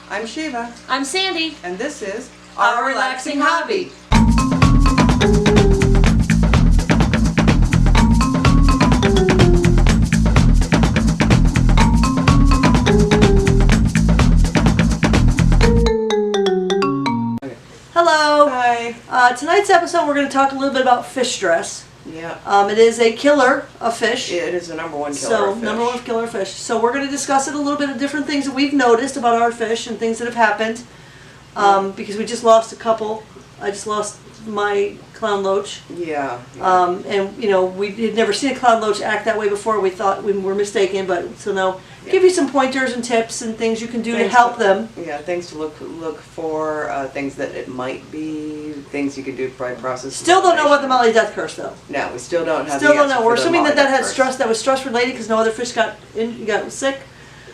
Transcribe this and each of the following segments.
I'm Shiva. I'm Sandy. And this is Our Relaxing Hobby. Hello. Hi. Tonight's episode we're going to talk a little bit about fish stress. Yeah. It is a killer of fish. It is the number one killer of fish. Number one killer of fish. So we're going to discuss it a little bit of different things that we've noticed about our fish and things that have happened. Because we just lost a couple. I just lost my clown loach. Yeah. And you know, we had never seen a clown loach act that way before. We thought we were mistaken, but so now give you some pointers and tips and things you can do to help them. Yeah, things to look for, things that it might be, things you can do by process. Still don't know about the Molly death curse though. No, we still don't have. Still the don't answer know. We're for the assuming Molly that death had curse. stress. That was stress related because no other fish got sick.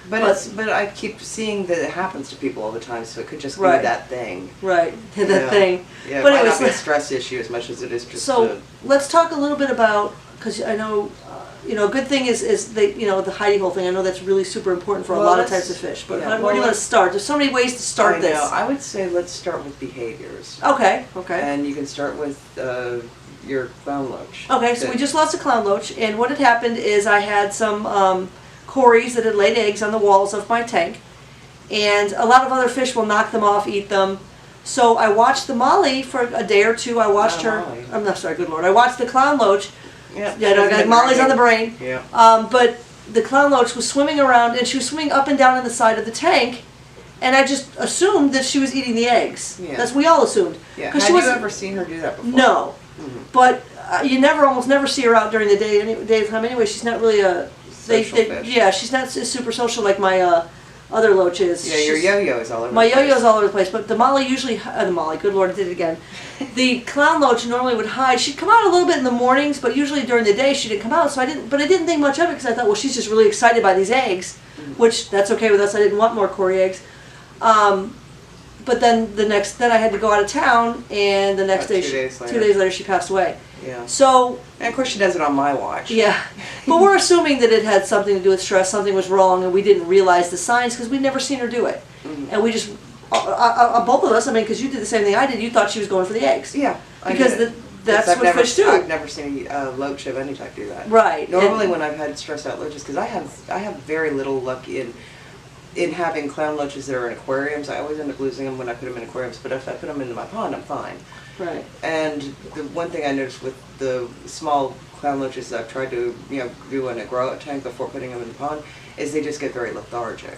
But I keep seeing that it happens to people all the time, so it could just be Right. that thing. Right, that thing. Yeah, But it might anyways, not be a stress issue as much as it is just. So let's talk a little bit about, because I know, a good thing is the hidey hole thing. I know that's really super important for a lot of types of fish. But where do you want to start? There's so many ways to start this. I would say let's start with behaviors. Okay. And you can start with your clown loach. Okay, so we just lost a clown loach, and what had happened is I had some cories that had laid eggs on the walls of my tank, and a lot of other fish will knock them off, eat them. So I watched the Molly for a day or two. I watched her. Molly. I'm not sorry, good lord. I watched the clown loach. Yeah, Molly's on the brain. Yeah. But the clown loach was swimming around, and she was swimming up and down in the side of the tank, and I just assumed that she was eating the eggs. Yeah. That's what we all assumed. Yeah. Have you ever seen her do that before? No. Mm-hmm. But you almost never see her out during the daytime anyway. She's not really a social fish. Yeah, she's not super social like my other loach is. Yeah, your yo-yo is all over my the place. yo-yo's all over the place, but the Molly usually, the Molly, good lord, I did it again. The clown loach normally would hide. She'd come out a little bit in the mornings, but usually during the day she didn't come out, so I didn't think much of it because I thought, well, she's just really excited by these eggs, which that's okay with us. I didn't want more Cory eggs. But then then I had to go out of town, and the next day, 2 days later, she passed away. Yeah. So. And of course she does it on my watch. Yeah. But we're assuming that it had something to do with stress, something was wrong, and we didn't realize the signs because we'd never seen her do it. Mm-hmm. And we just, both of us, because you did the same thing I did, you thought she was going for the eggs. Yeah. Because that's what fish do. I've never seen a loach of any type do that. Right. Normally when I've had stressed out loaches, because I have very little luck in having clown loaches that are in aquariums. I always end up losing them when I put them in aquariums, but if I put them into my pond, I'm fine. Right. And the one thing I noticed with the small clown loaches that I've tried to do in a grow-out tank before putting them in the pond is they just get very lethargic.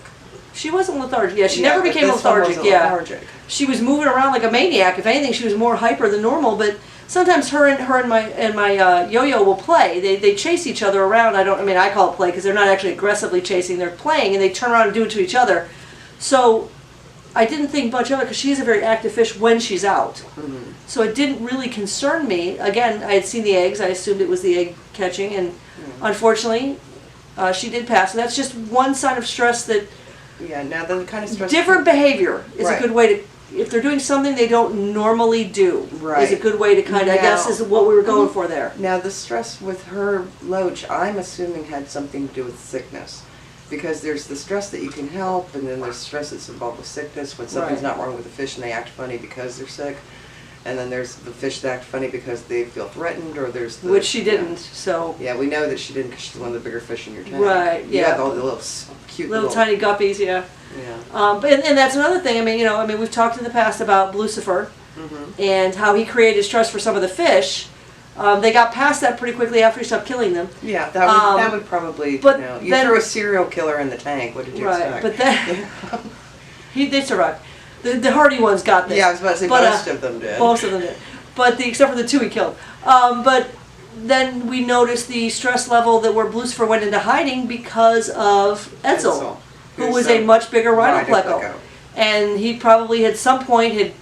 She wasn't lethargic. Yeah, she never became lethargic. Lethargic. She was moving around like a maniac. If anything, she was more hyper than normal. But sometimes her and my yo-yo will play. They chase each other around. I call it play because they're not actually aggressively chasing. They're playing, and they turn around and do it to each other. So I didn't think much of it because she is a very active fish when she's out. Mm-hmm. So it didn't really concern me. Again, I had seen the eggs. I assumed it was the egg catching, and unfortunately, she did pass. So that's just one sign of stress that. Yeah. Now the kind of stress. Different behavior is Right. a good way to. If they're doing something they don't normally do, Right. is a good way to kind of. I guess is what we were going for there. Now the stress with her loach, I'm assuming had something to do with sickness. Because there's the stress that you can help, and then there's stress that's involved with sickness when something's not wrong with the fish and they act funny because they're sick. And then there's the fish that act funny because they feel threatened, or there's the... Which she didn't, so... Yeah, we know that she didn't because she's one of the bigger fish in your tank. Right, You yeah. have all the little cute Little tiny guppies, yeah. Yeah. But and that's another thing. We've talked in the past about Lucifer and how he created stress for some of the fish. They got past that pretty quickly after he stopped killing them. Yeah, that would probably, but you then, threw a serial killer in the tank, what did you expect? Right, but then... they survived. The hardy ones got this. Yeah, I was about to say most of them did. Most of them did. But except for the two he killed. But then we noticed the stress level that where Lucifer went into hiding because of Edsel, who was a much bigger rhino pleco. And he probably at some point had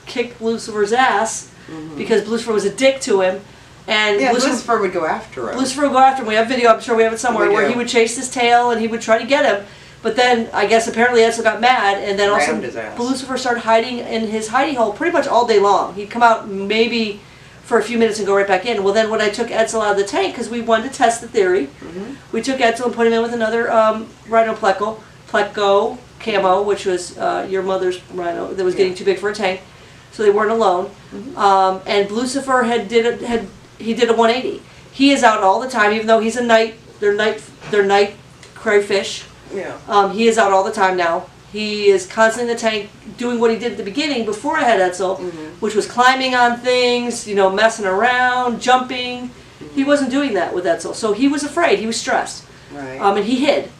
kicked Lucifer's ass because Lucifer was a dick to him. And Lucifer would go after him. Lucifer would go after him. We have video, I'm sure we have it somewhere, where he would chase his tail and he would try to get him. But then, I guess apparently Edsel got mad, and then also Lucifer started hiding in his hidey hole pretty much all day long. He'd come out maybe for a few minutes and go right back in. Well, then when I took Edsel out of the tank, because we wanted to test the theory, we took Edsel and put him in with another rhino pleco, Camo, which was your mother's rhino that was getting too big for a tank, so they weren't alone. And Lucifer he did a 180. He is out all the time, even though he's a night. They're night crayfish. Yeah. He is out all the time now. He is constantly in the tank doing what he did at the beginning before I had Edsel, which was climbing on things, messing around, jumping. He wasn't doing that with Edsel, so he was afraid. He was stressed. Right. And he hid.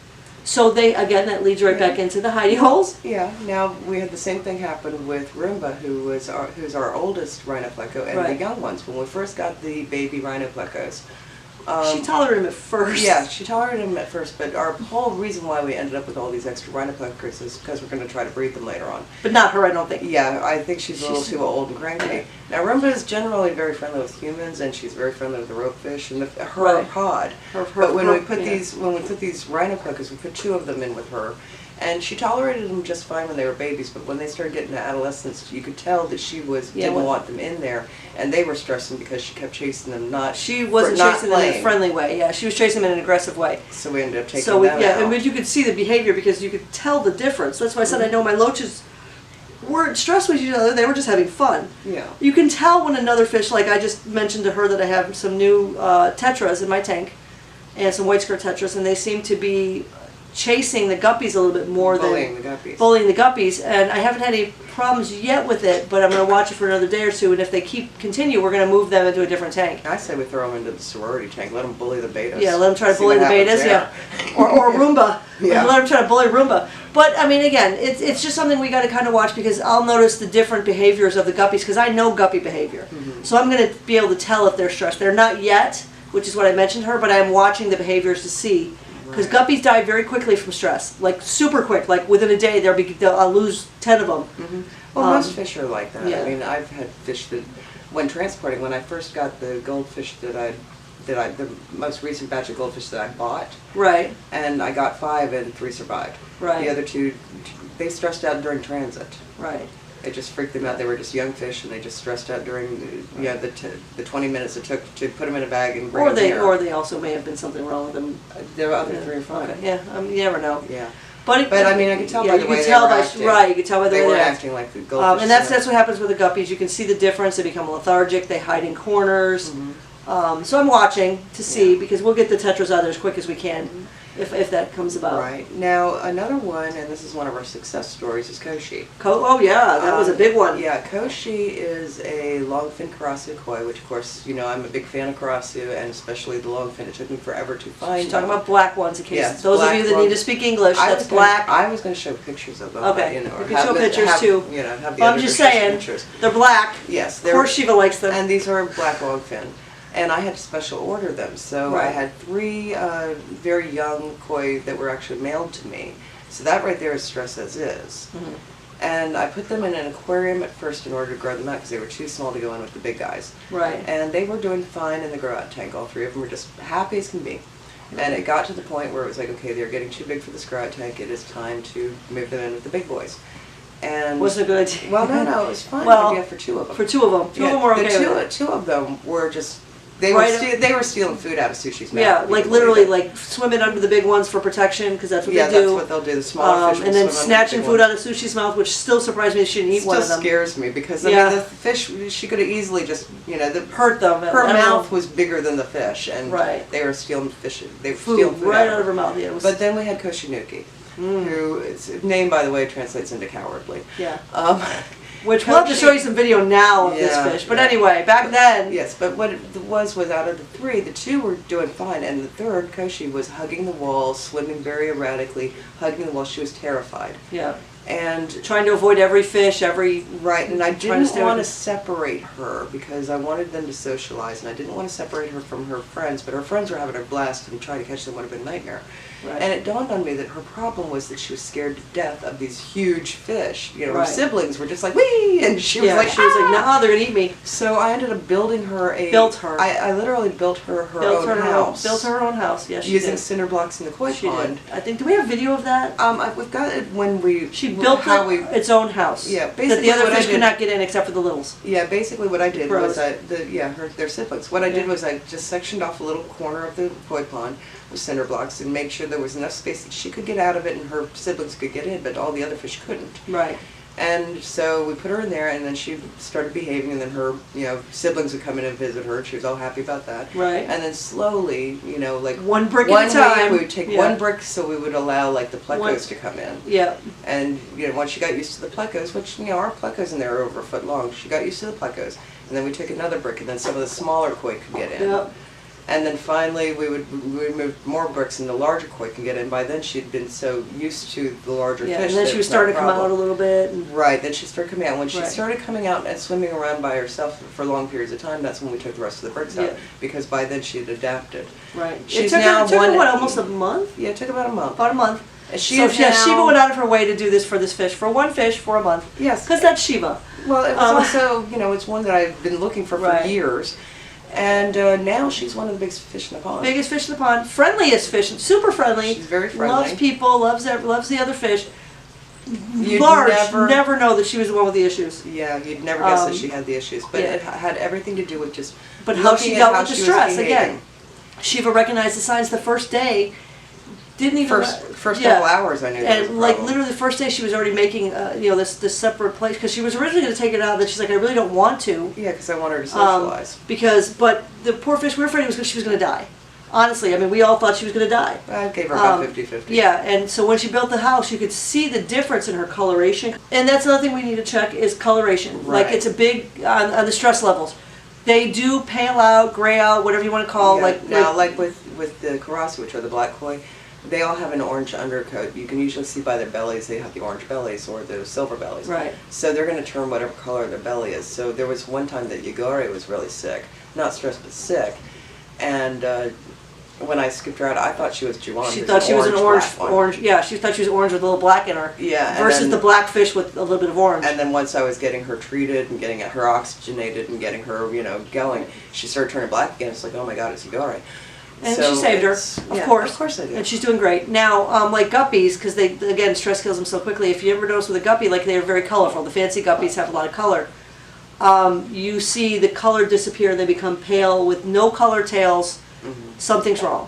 So that leads right back into the hidey holes. Yeah. Now we had the same thing happen with Roomba, who's our oldest rhino pleco, and the young ones. When we first got the baby rhino plecos, she tolerated him at first. Yeah, she tolerated him at first, but our whole reason why we ended up with all these extra rhino plecos is because we're going to try to breed them later on. But not her, I don't think. Yeah, I think she's a little too old and cranky. Now, Roomba is generally very friendly with humans, and she's very friendly with the ropefish and her pod. But when we put these rhino plecos, we put 2 of them in with her. And she tolerated them just fine when they were babies, but when they started getting to adolescence, you could tell that she didn't want them in there, and they were stressing because she kept chasing them. She wasn't chasing them in a friendly way. Yeah, she was chasing them in an aggressive way. So we ended up taking them out. And you could see the behavior because you could tell the difference. That's why I said I know my loaches weren't stressed with each other; they were just having fun. Yeah. You can tell when another fish, like I just mentioned to her that I have some new tetras in my tank, and some white skirt tetras, and they seem to be chasing the guppies a little bit more than bullying the guppies, and I haven't had any problems yet with it, but I'm going to watch it for another day or 2, and if they continue, we're going to move them into a different tank. I say we throw them into the sorority tank, let them bully the betas. Yeah, let them try to bully the betas, or Roomba. Yeah. Let them try to bully Roomba. But, I mean, again, it's just something we got to kind of watch because I'll notice the different behaviors of the guppies because I know guppy behavior. So I'm going to be able to tell if they're stressed. They're not yet, which is what I mentioned to her, but I'm watching the behaviors to see. Because guppies die very quickly from stress, like super quick. Like within a day, I'll lose 10 of them. Well, most fish are like that. Yeah. I mean, I've had fish that, when transporting, when I first got the goldfish the most recent batch of goldfish that I bought. Right. And I got 5 and 3 survived. Right. The other 2, they stressed out during transit. Right. It just freaked them out. They were just young fish, and they just stressed out during the 20 minutes it took to put them in a bag and bring them here. Or they also may have been something wrong with them. The other 3 are fine. Okay. Yeah, you never know. Yeah. But I mean, I could tell by the way they were acting. Right, you could tell by the way they were they're acting like the goldfish. And that's what happens with the guppies. You can see the difference. They become lethargic. They hide in corners. So I'm watching to see because we'll get the tetras out there as quick as we can. If that comes about. Right. Now, another one, and this is one of our success stories, is Koshi. Oh, yeah, that was a big one. Yeah, Koshi is a longfin karasu koi, which, of course, I'm a big fan of karasu, and especially the longfin. It took me forever to find. She's talking about black ones, in case those of you that need to speak English, that's black. I was going to show pictures of them. Okay, but, you can show pictures, too. Have the I'm just saying, pictures. They're black. Yes. Of course Shiva likes them. And these are black longfin. And I had to special order them, so I had 3 very young koi that were actually mailed to me. So that right there is stress as is. And I put them in an aquarium at first in order to grow them out because they were too small to go in with the big guys. Right. And they were doing fine in the grow out tank. All 3 of them were just happy as can be. And it got to the point where it was like, okay, they're getting too big for this grow out tank. It is time to move them in with the big boys. And wasn't a good idea. Well, no, it was fine. Well, for 2 of them. For 2 of them. 2 of them were okay. 2 of them were just. They were stealing food out of Sushi's mouth. Yeah, like literally, like swimming under the big ones for protection, because that's what they do. Yeah, that's what they'll do. The smaller fish will and then swim snatching under the food out of Sushi's mouth, which still surprised me. She didn't eat one of them. Still scares me because I mean, the fish. She could have easily just hurt them. Her mouth was bigger than the fish, and they were stealing fish. They were stealing food right out of her mouth. Yeah, but then we had Koshinuki, who its name, by the way, translates into cowardly. Yeah. Which we'll have to show you some video now of this fish. But anyway, back then. Yes, but what it was out of the 3, the 2 were doing fine, and the 3rd, Koshi, was hugging the wall, swimming very erratically, hugging the wall. She was terrified. Yeah. And trying to avoid every fish, Right, and I didn't want to separate her because I wanted them to socialize, and I didn't want to separate her from her friends, but her friends were having a blast, and trying to catch them would have been a nightmare. Right. And it dawned on me that her problem was that she was scared to death of these huge fish. Her siblings were just like, wee! And she was like, no, they're going to eat me. So I ended up building her I literally built her own house. Built her own house, yes, using cinder blocks in the koi pond. I think, do we have video of that? We've got it when we... She built its own house. Yeah, basically that the other fish could not get in except for the littles. Yeah, basically what I did was their siblings. What I did was I just sectioned off a little corner of the koi pond, cinder blocks and made sure there was enough space that she could get out of it and her siblings could get in, but all the other fish couldn't. Right. And so we put her in there, and then she started behaving, and then her, siblings would come in and visit her, and she was all happy about that. Right. And then slowly, like one brick at a time. We would take one brick, so we would allow like the plecos to come in. Yeah. And once she got used to the plecos, which our plecos in there are over a foot long, she got used to the plecos, and then we took another brick, and then some of the smaller koi could get in. Yep. And then finally we would move more bricks and the larger koi can get in. By then she'd been so used to the larger Yeah, fish. and then she was starting to come out a little bit. Right, then she started coming out. When she Right. started coming out and swimming around by herself for long periods of time, that's when we took the rest of the bricks out. Yeah. Because by then she had adapted. Right. She's it took now her, one. what, almost a month? Yeah, it took about a month. About a month. And she So is yeah, now, Shiva went out of her way to do this for this fish, for one fish for a month. Yes. Because that's Shiva. Well, it was also, it's one that I've been looking for Right. years. And now she's one of the biggest fish in the pond. Biggest fish in the pond, friendliest fish, super friendly. She's very friendly. Loves people, loves the other fish. You'd Large, never- never know that she was the one with the issues. Yeah, you'd never guess that she had the issues, but yeah. it had everything to do with just But how looking she at dealt how with the she was stress, behaving. again. Shiva recognized the signs the first day. Didn't even First yeah. couple hours I knew there was a And like problem. literally the first day she was already making this separate place because she was originally going to take it out. That she's like, I really don't want to. Yeah, because I want her to socialize. But the poor fish, we were afraid she was going to die. Honestly, I mean, we all thought she was going to die. I gave her about 50-50. Yeah, and so when she built the house, you could see the difference in her coloration. And that's another thing we need to check is coloration. Right. Like it's a big on the stress levels. They do pale out, gray out, whatever you want to call. Yeah, like with the karasi, which are the black koi, they all have an orange undercoat. You can usually see by their bellies they have the orange bellies or the silver bellies. Right. So they're going to turn whatever color their belly is. So there was one time that Yagore was really sick, not stressed but sick, and when I scooped her out, I thought she was Juwan. She thought she was an black one. orange. Yeah, she thought she was orange with a little black in her. Yeah. Versus then, the black fish with a little bit of orange. And then once I was getting her treated and getting her oxygenated and getting her, going, she started turning black again. It's like, oh my God, it's Yagore. And So she saved her, of course. Of course I did. And she's doing great. Now, like guppies, because again, stress kills them so quickly. If you ever notice with a guppy, like they're very colorful. The fancy guppies have a lot of color. You see the color disappear. They become pale with no color tails. Mm-hmm. Something's wrong.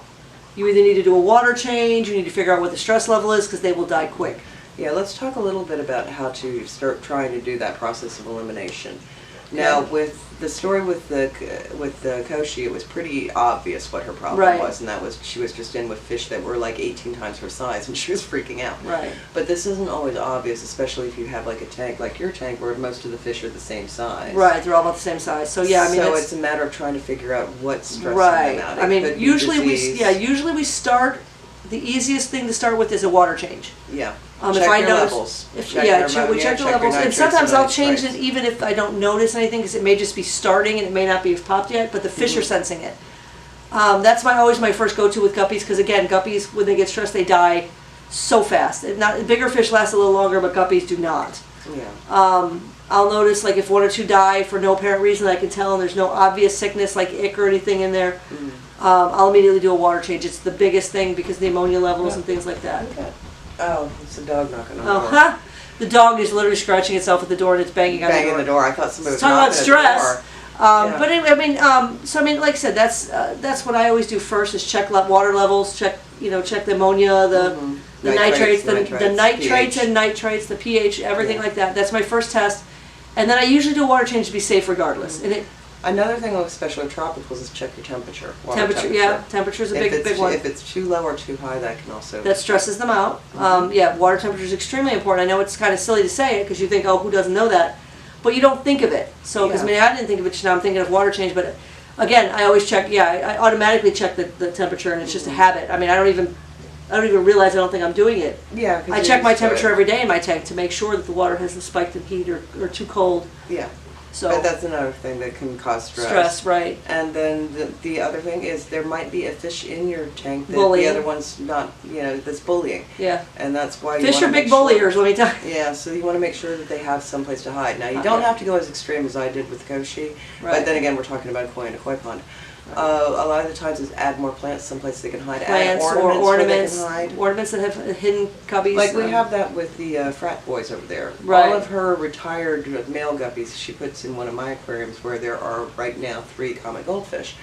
You either need to do a water change, you need to figure out what the stress level is, because they will die quick. Yeah, let's talk a little bit about how to start trying to do that process of elimination. Now, with the story with the Koshi, it was pretty obvious what her problem was, and that was she was just in with fish that were like 18 times her size, and she was freaking out. Right. But this isn't always obvious, especially if you have like a tank like your tank, where most of the fish are the same size. Right, they're all about the same size. So yeah, I mean, so it's a matter of trying to figure out what's stressing right. them out. I mean, usually usually we start. The easiest thing to start with is a water change. Yeah. If check I your notice, levels. we Check check the your levels, and nitrates sometimes and I'll change nitrates. it even if I don't notice anything, because it may just be starting and it may not be popped yet, but the fish are sensing it. That's always my first go-to with guppies, because again, guppies, when they get stressed, they die so fast. Bigger fish last a little longer, but guppies do not. Yeah. I'll notice, like, if one or two die for no apparent reason, I can tell, and there's no obvious sickness like ick or anything in there. I'll immediately do a water change. It's the biggest thing because of the ammonia levels and things like that. Okay. Oh, it's a dog knocking on the Oh, door. huh? The dog is literally scratching itself at the door and it's banging on Banging the door. I thought somebody was Talking about knocking stress. at the door. But anyway, I mean, like I said, that's what I always do first is check water levels, check the ammonia, the nitrates, the nitrates pH. and nitrates, the pH, everything like that. That's my first test, and then I usually do a water change to be safe regardless. And Another thing, especially with tropicals, is check your temperature. temperature, yeah, temperature is a big one. If it's too low or too high, that can also. That stresses them out. Yeah, water temperature is extremely important. I know it's kind of silly to say it because you think, oh, who doesn't know that? But you don't think of it. So, because I didn't think of it just now, I'm thinking of water change. But again, I always check, I automatically check the temperature, and it's just a habit. I mean, I don't even realize I don't think I'm doing it. Yeah. I check my temperature every day in my tank to make sure that the water hasn't spiked in heat or too cold. Yeah. So But that's another thing that can cause stress. Stress, right. And then the other thing is there might be a fish in your tank that Bullying. the other one's not, that's bullying. Yeah. And that's why Fish are big bulliers, let me tell you. Yeah, so you want to make sure that they have someplace to hide. Now, you don't have to go as extreme as I did with Koshi, but then again, we're talking about koi in a koi pond. A lot of the times is add more plants someplace they can hide. Plants add or ornaments, where they can hide. ornaments that have hidden cubbies. Like we have that with the frat boys over there. Right. All of her retired male guppies she puts in one of my aquariums where there are right now 3 common goldfish.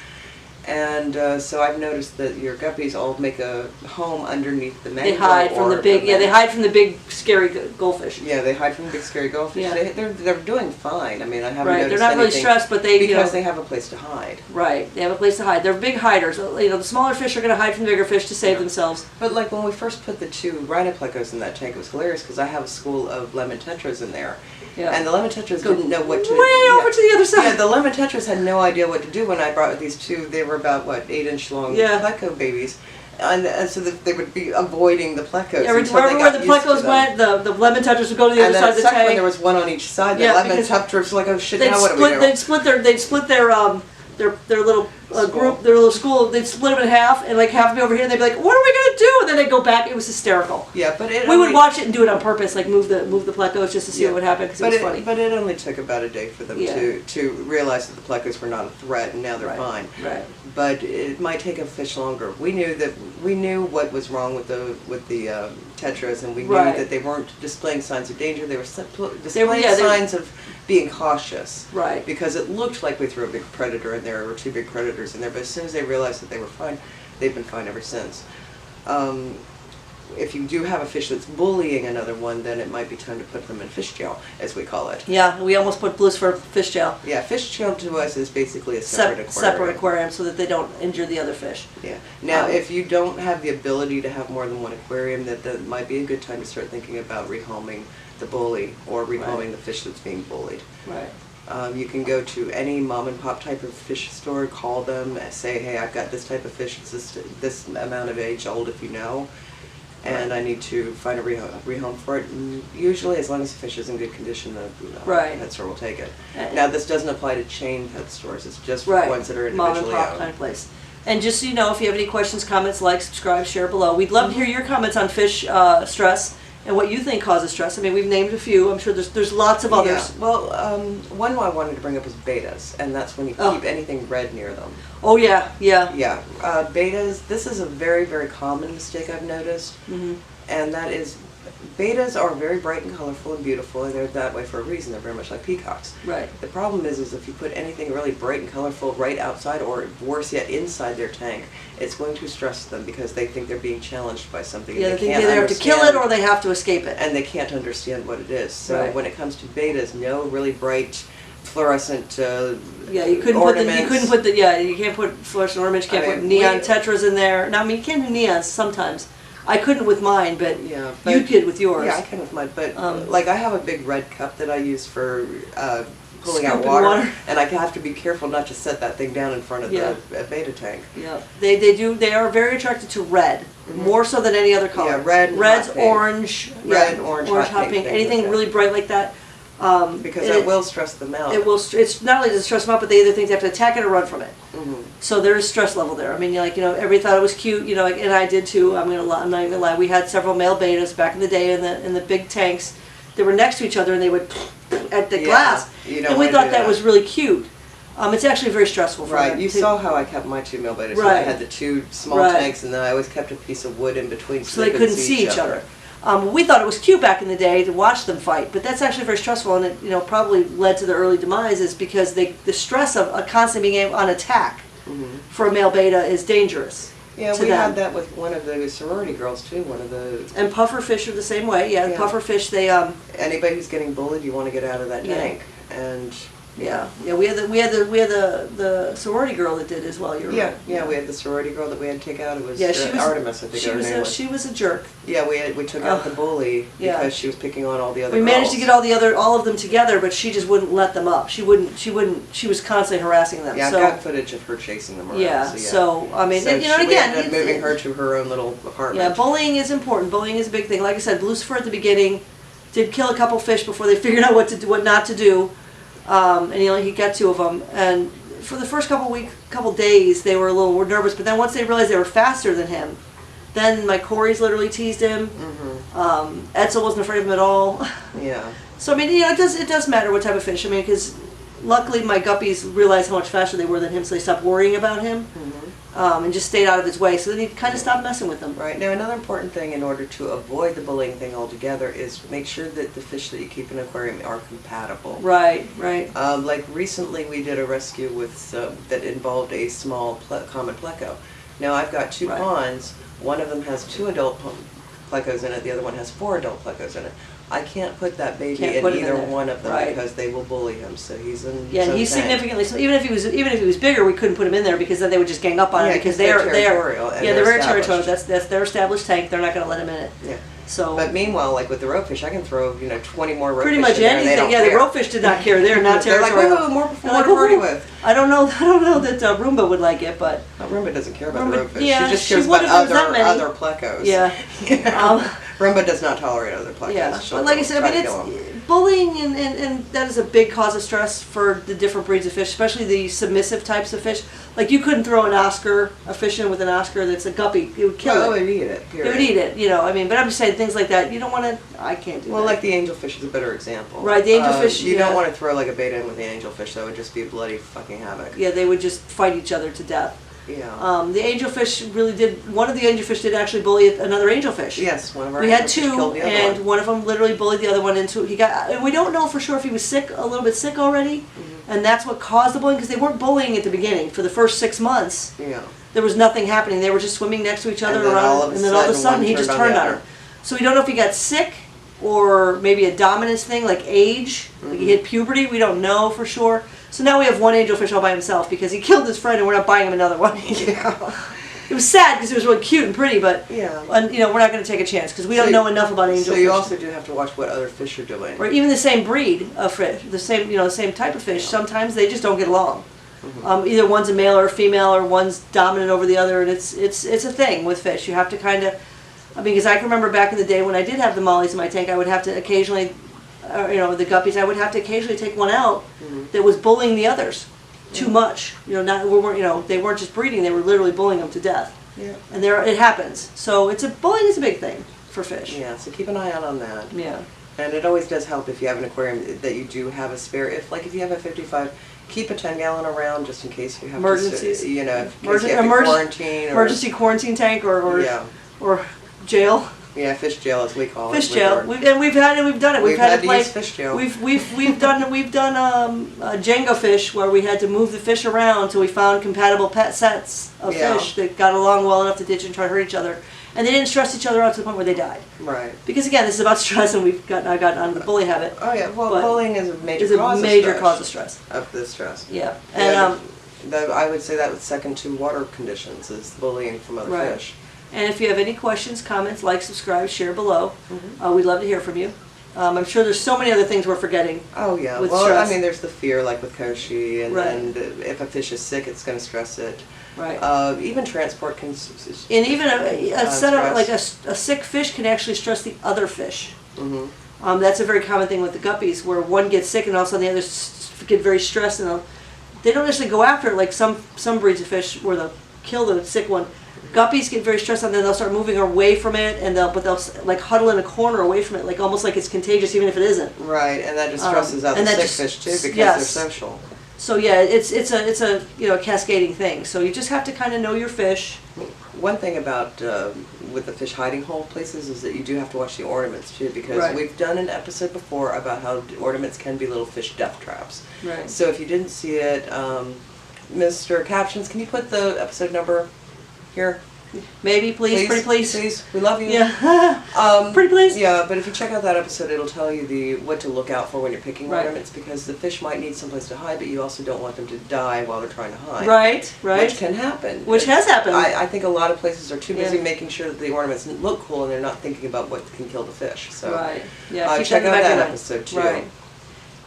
And so I've noticed that your guppies all make a home underneath the mango. They hide from the big, they hide from the big scary goldfish. Yeah, they hide from the big scary goldfish. Yeah. They're doing fine. I mean, I haven't noticed They're not really anything stressed, but they because they have a place to hide. Right, they have a place to hide. They're big hiders. You know, the smaller fish are going to hide from the bigger fish to save themselves. But like when we first put the 2 rhino plecos in that tank, it was hilarious because I have a school of lemon tetras in there. Yeah. And the lemon tetras didn't know what to do. Way over to the other side. Yeah, the lemon tetras had no idea what to do when I brought these 2. They were about, what, 8-inch long pleco babies. And so they would be avoiding the plecos. Yeah, wherever where the plecos went, the lemon tetras would go to the other side of the tank. And then there was one on each side. The lemon tetras were like, oh shit, now what do we do? They'd split their little group, their little school. They'd split them in half, and like half of me over here, and they'd be like, "What are we gonna do?" And then they'd go back. It was hysterical. Yeah, but we would watch it and do it on purpose, like move the plecos just to see what would happen because it was funny. But it only took about a day for them to realize that the plecos were not a threat, and now they're fine. Right. But it might take a fish longer. We knew what was wrong with the tetras, and we knew that they weren't displaying signs of danger. They were displaying signs of being cautious. Right. Because it looked like we threw a big predator in there, or 2 big predators in there, but as soon as they realized that they were fine, they've been fine ever since. If you do have a fish that's bullying another one, then it might be time to put them in fish jail, as we call it. Yeah, we almost put blues for fish jail. Yeah, fish jail to us is basically a separate aquarium. Separate aquarium so that they don't injure the other fish. Yeah. Now, if you don't have the ability to have more than one aquarium, that might be a good time to start thinking about rehoming the bully or rehoming the fish that's being bullied. Right. You can go to any mom and pop type of fish store, call them, say, hey, I've got this type of fish, it's this amount of age old if you know, and I need to find a rehome for it. And usually, as long as the fish is in good condition, the pet store will take it. Now, this doesn't apply to chain pet stores, it's just for ones that are individually owned. Mom and pop kind of place. And just so you know, if you have any questions, comments, like, subscribe, share below. We'd love to hear your comments on fish stress and what you think causes stress. I mean, we've named a few. I'm sure there's lots of others. Yeah. Well, one I wanted to bring up was betas, and that's when you keep anything red near them. Oh, yeah, yeah. Yeah. Betas, this is a very, very common mistake I've noticed, and that is betas are very bright and colorful and beautiful, and they're that way for a reason. They're very much like peacocks. Right. The problem is if you put anything really bright and colorful right outside, or worse yet, inside their tank, it's going to stress them because they think they're being challenged by something. Yeah, they think they either have to kill it or they have to escape it. And they can't understand what it is. So when it comes to betas, no really bright fluorescent you couldn't ornaments. you can't put fluorescent ornaments, you can't put neon tetras in there. Now, I mean, you can do neons sometimes. I couldn't with mine, but you could with yours. Yeah, I can with mine, but like I have a big red cup that I use for pulling out water, and I have to be careful not to set that thing down in front of the beta tank. Yeah, they are very attracted to red, more so than any other color. Yeah, red, red's hot pink. Orange, orange, hot pink, anything really bright like that. Because that will stress them out. It will. It's not only does it stress them out, but they either think they have to attack it or run from it. So there is stress level there. I mean, everybody thought it was cute, and I did too. I'm not even gonna lie. We had several male betas back in the day in the big tanks. They were next to each other, and they would at the glass, and we thought that was really cute. It's actually very stressful for them. You saw how I kept my 2 male betas. So I had the 2 small tanks, and then I always kept a piece of wood in between so they couldn't see each other. We thought it was cute back in the day to watch them fight, but that's actually very stressful, and it probably led to their early demise because the stress of constantly being on attack for a male beta is dangerous. Yeah, we had that with one of the sorority girls too. And pufferfish are the same way. Yeah, the pufferfish anybody who's getting bullied, you want to get out of that tank, and. Yeah, we had the sorority girl that did as well. We had the sorority girl that we had to take out. It was Artemis, I think her name was. She was a jerk. Yeah, we took out the bully because she was picking on all the other. We managed to get all of them together, but she just wouldn't let them up. She was constantly harassing them. Yeah, I've got footage of her chasing them around. Yeah, so I mean, we ended up moving her to her own little apartment. Yeah, bullying is important. Bullying is a big thing. Like I said, Lucifer at the beginning did kill a couple fish before they figured out what not to do. And he got 2 of them, and for the first couple days they were a little nervous, but then once they realized they were faster than him, then my Corey's literally teased him. Edsel wasn't afraid of him at all. Yeah. So I mean, it does matter what type of fish. I mean, because luckily my guppies realized how much faster they were than him, so they stopped worrying about him. and just stayed out of his way. So then he kind of stopped messing with them. Right. Now, another important thing in order to avoid the bullying thing altogether is make sure that the fish that you keep in an aquarium are compatible. Right, right. Like recently we did a rescue with that involved a small common pleco. Now I've got two Right. ponds. One of them has 2 adult plecos in it. The other one has 4 adult plecos in it. I can't put that baby Can't in put him in either there. one of them Right. because they will bully him. So he's in. Yeah, his and own he's tank. significantly, so even if he was bigger, we couldn't put him in there because then they would just gang up on him Yeah, because 'cause they're they're territorial and yeah, they're they're very established. territorial. That's their established tank. They're not going to let him in it. Yeah. So But meanwhile, like with the ropefish, I can throw 20 more ropefish pretty much in there and they anything. don't Yeah, care. the ropefish did not care. They're not They're like, territorial. whoa, more They're like, to party "Woo-hoo." with. I don't know that Roomba would like it, but Roomba doesn't care about Roomba- the ropefish. yeah, she just she cares would about if there was that many. other plecos. yeah. Roomba does not tolerate other plecos. Yeah, She'll but like I said, try I mean, to kill 'em. it's bullying, and that is a big cause of stress for the different breeds of fish, especially the submissive types of fish. Like you couldn't throw a fish in with an Oscar that's a guppy; it would kill Oh, it. it would eat it. It Period. would eat it, I mean, but I'm just saying things like that. You don't want to. I can't do Well, that. like the angelfish is a better example. Right, the angelfish, You yeah. don't want to throw like a beta in with the angelfish. That would just be bloody fucking havoc. Yeah, they would just fight each other to death. Yeah. The angelfish really did. One of the angelfish did actually bully another angelfish. Yes, one of our We had angelfish 2, killed the other and one of them literally bullied the other one into. He got. And we don't know for sure if he was sick, a little bit sick already, Mm-hmm. and that's what caused the bullying because they weren't bullying at the beginning. For the first 6 months, Yeah. there was nothing happening. They were just swimming next to each other And then around, all of a and then all of a sudden, sudden one he just turned on turned the on other. her. So we don't know if he got sick or maybe a dominance thing like age, like he hit puberty. We don't know for sure. So now we have one angelfish all by himself because he killed his friend, and we're not buying him another one. Yeah. It was sad because it was really cute and pretty, but Yeah. we're not going to take a chance because we don't know enough about angelfish. So you also do have to watch what other fish are doing. Or even the same breed of fish, the same type of fish. Sometimes they just don't get along. Either one's a male or a female, or one's dominant over the other, and it's a thing with fish. You have to kind of, because I can remember back in the day when I did have the mollies in my tank, I would have to occasionally, the guppies, I would have to occasionally take one out that was bullying the others too much. They weren't just breeding; they were literally bullying them to death. Yeah. And it happens. So bullying is a big thing for fish. Yeah. So keep an eye out on that. Yeah. And it always does help if you have an aquarium that you do have a spare. If you have a 55, keep a 10-gallon around just in case you have Emergencies. to, in case you have to quarantine or Emergency quarantine tank or yeah. or jail. Yeah, fish jail as we call Fish it. jail. We've done it. We've had to play. use fish jail. We've done Jenga fish where we had to move the fish around until we found compatible pet sets of Yeah. fish that got along well enough to ditch and try to hurt each other, and they didn't stress each other out to the point where they died. Right. Because again, this is about stress, and I've gotten on the bully habit. Oh yeah. Well, But bullying is a major Is a cause major of stress. cause of stress. Of the stress. Yeah, And and I would say that was second to water conditions is bullying from other Right. fish. And if you have any questions, comments, like, subscribe, share below. We'd love to hear from you. I'm sure there's so many other things we're forgetting. Oh yeah. With Well, stress. I mean, there's the fear, like with Koshi, and, Right. and if a fish is sick, it's going to stress it. Right. Even transport can. And even a set of, stress. like a sick fish can actually stress the other fish. Mm-hmm. That's a very common thing with the guppies, where one gets sick and all of a sudden the others get very stressed, and they don't necessarily go after it like some breeds of fish where they'll kill the sick one. Guppies get very stressed, and then they'll start moving away from it, and they'll like huddle in a corner away from it, like almost like it's contagious, even if it isn't. Right, and that just stresses out and the that sick just- fish too because yes. they're social. So yeah, it's a cascading thing. So you just have to kind of know your fish. One thing about with the fish hiding hole places is that you do have to watch the ornaments too, because Right. we've done an episode before about how ornaments can be little fish death traps. Right. So if you didn't see it, Mr. Captions, can you put the episode number here? Maybe, please, pretty please. Please, we love you. Yeah. Pretty please. Yeah, but if you check out that episode, it'll tell you what to look out for when you're picking Right. ornaments, because the fish might need someplace to hide, but you also don't want them to die while they're trying to hide. Right. Right. Which can happen. Which has happened. I think a lot of places are too busy Yeah. making sure that the ornaments look cool, and they're not thinking about what can kill the fish. So Right. Yeah. Keep check that in out the back of that your mind. episode too. Right.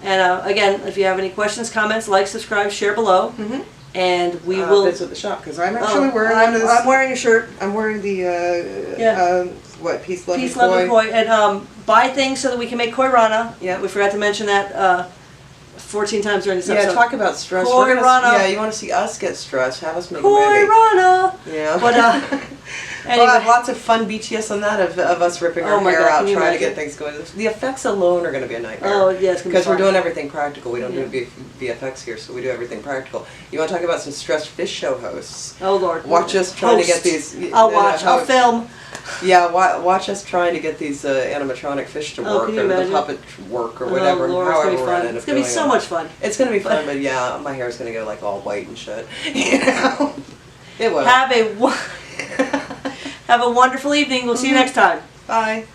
And again, if you have any questions, comments, like, subscribe, share below, and we will. visit the shop because I'm actually wearing I'm, one of this. I'm wearing a shirt. I'm wearing the Yeah. peace, love, Peace, and love, and koi. koi, and buy things so that we can make koi rana. Yeah. We forgot to mention that. 14 times during this Yeah, episode. talk about stress. Coy Rana. Yeah, you want to see us get stressed? Have us make a Coy movie. Rana. Yeah. But We'll have anyway, lots of fun BTS on that of us ripping our Oh my hair God, out can you trying to imagine? get things going. The effects alone are going to be a nightmare. oh yeah, it's gonna be Because we're fun. doing everything practical. We don't do VFX here, so we do everything practical. You want to talk about some stressed fish show hosts? Oh Lord. Watch us trying to get Host. these. I'll watch. I'll film. Yeah, watch us trying to get these animatronic fish to Oh, work, can you or the imagine? puppet work, or whatever. Oh, Lord, it's however gonna be we're gonna fun. end It's up gonna be doing so it. much fun. It's gonna be fun, but yeah, my hair's gonna go like all white and shit. You know, it will. Have a wonderful evening. We'll see you next time. Bye.